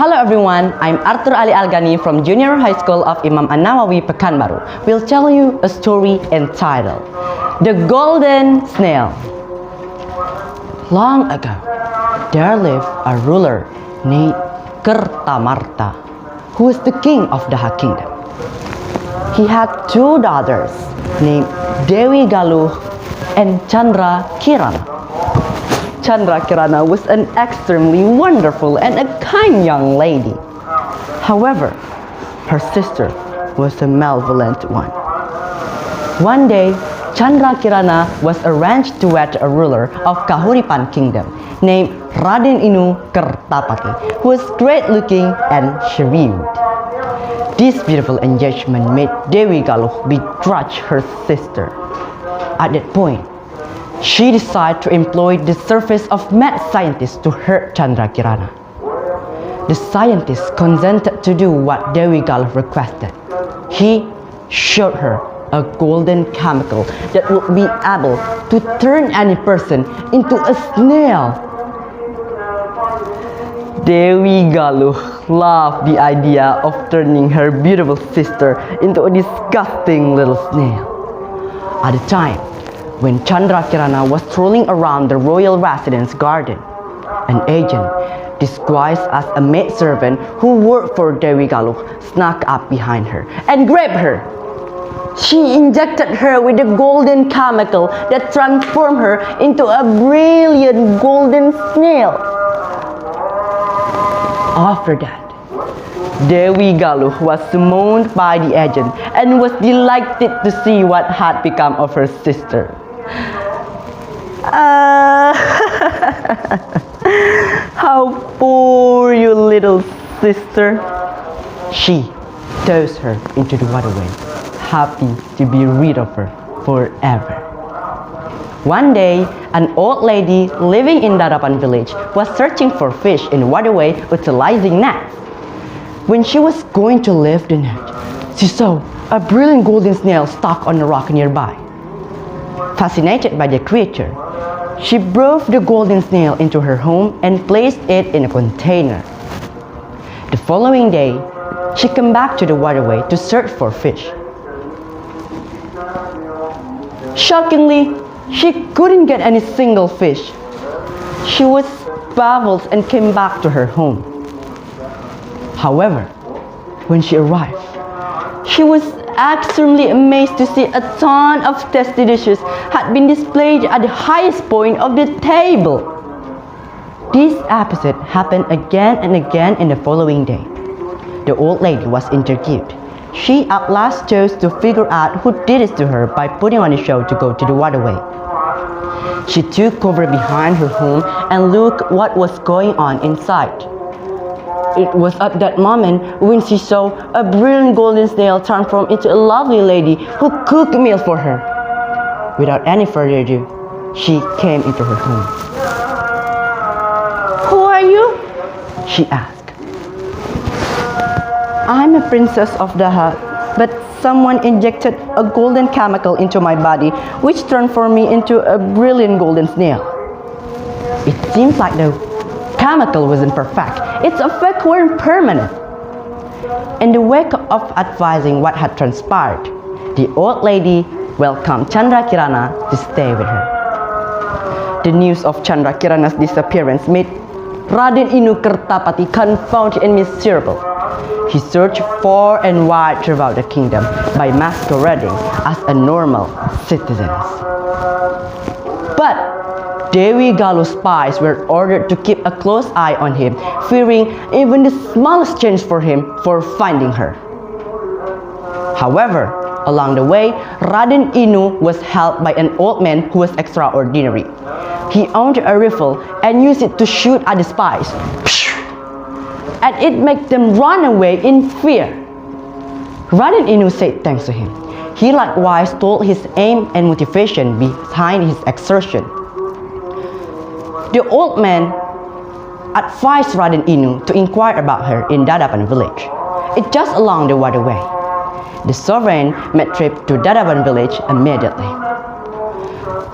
Hello everyone, I'm Arthur Ali Algani from Junior High School of Imam An-Nawawi, Pekanbaru. We'll tell you a story entitled The Golden Snail. Long ago, there lived a ruler named Kertamarta, who was the king of the kingdom. He had two daughters named Dewi Galuh and Chandra Kirana. Chandra Kirana was an extremely wonderful and a kind young lady. However, her sister was a malevolent one. One day, Chandra Kirana was arranged to wed a ruler of Kahuripan kingdom named Raden Inu Kertapati, who was great looking and shrewd. This beautiful engagement made Dewi Galuh begrudge her sister. At that point, she decided to employ the service of mad scientists to hurt Chandra Kirana. The scientists consented to do what Dewi Galuh requested. He showed her a golden chemical that would be able to turn any person into a snail. Dewi Galuh loved the idea of turning her beautiful sister into a disgusting little snail. At the time, when Chandra Kirana was strolling around the royal residence garden, an agent disguised as a maidservant who worked for Dewi Galuh snuck up behind her and grabbed her. She injected her with a golden chemical that transformed her into a brilliant golden snail. After that, Dewi Galuh was summoned by the agent and was delighted to see what had become of her sister. How poor your little sister. She tossed her into the waterway, happy to be rid of her forever. One day, an old lady living in Darapan village was searching for fish in the waterway utilizing nets. When she was going to lift the net, she saw a brilliant golden snail stuck on a rock nearby. Fascinated by the creature, she brought the golden snail into her home and placed it in a container. The following day, she came back to the waterway to search for fish. Shockingly, she couldn't get any single fish. She was baffled and came back to her home. However, when she arrived, she was extremely amazed to see a ton of tasty dishes had been displayed at the highest point of the table. This episode happened again and again in the following day. The old lady was interviewed. She at last chose to figure out who did this to her by putting on a show to go to the waterway. She took cover behind her home and looked what was going on inside. It was at that moment when she saw a brilliant golden snail transform into a lovely lady who cooked a meal for her. Without any further ado, she came into her home. "Who are you?" she asked. "I'm a princess of the hut, but someone injected a golden chemical into my body which transformed me into a brilliant golden snail. It seems like the chemical wasn't perfect. Its effect weren't permanent." In the wake of advising what had transpired, the old lady welcomed Chandra Kirana to stay with her. The news of Chandra Kirana's disappearance made Raden Inu Kertapati confounded and miserable. He searched far and wide throughout the kingdom by masquerading as a normal citizen. But Dewi Galuh's spies were ordered to keep a close eye on him, fearing even the smallest chance for him for finding her. However, along the way, Raden Inu was helped by an old man who was extraordinary. He owned a rifle and used it to shoot at the spies, and it made them run away in fear. Raden Inu said thanks to him. He likewise told his aim and motivation behind his exertion. The old man advised Raden Inu to inquire about her in Dadapan village. It's just along the waterway. The sovereign made trip to Dadapan village immediately.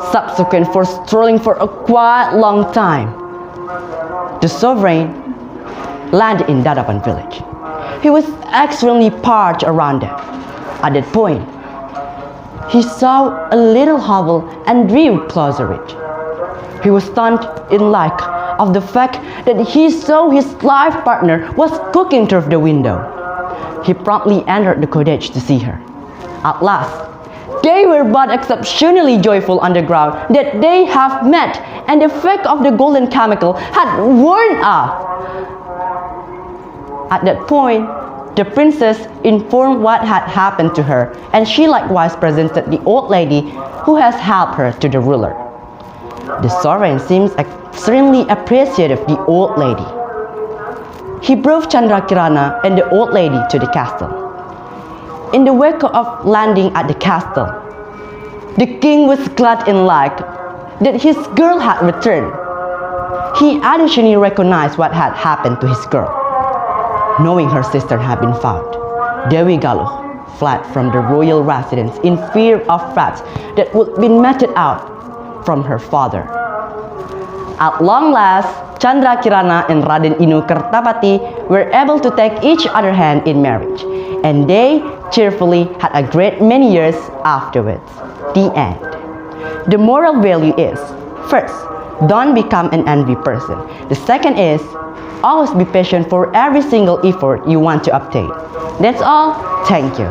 Subsequent for strolling for a quite long time, the sovereign landed in Dadapan village. He was extremely parched around them. At that point, he saw a little hovel and drew closer it. He was stunned in lack of the fact that he saw his life partner was cooking through the window. He promptly entered the cottage to see her. At last, they were both exceptionally joyful on the ground that they have met, and the effect of the golden chemical had worn off. At that point, the princess informed what had happened to her, and she likewise presented the old lady who has helped her to the ruler. The sovereign seems extremely appreciative of the old lady. He brought Chandrakirana and the old lady to the castle. In the wake of landing at the castle, the king was glad in luck that his girl had returned. He additionally recognized what had happened to his girl. Knowing her sister had been found, Dewi Galuh fled from the royal residence in fear of threats that would be meted out from her father. At long last, Chandrakirana and Raden Inu Kertapati were able to take each other's hand in marriage, and they cheerfully had a great many years afterwards. The end. The moral value is, first, don't become an envy person. The second is, always be patient for every single effort you want to obtain. That's all. Thank you.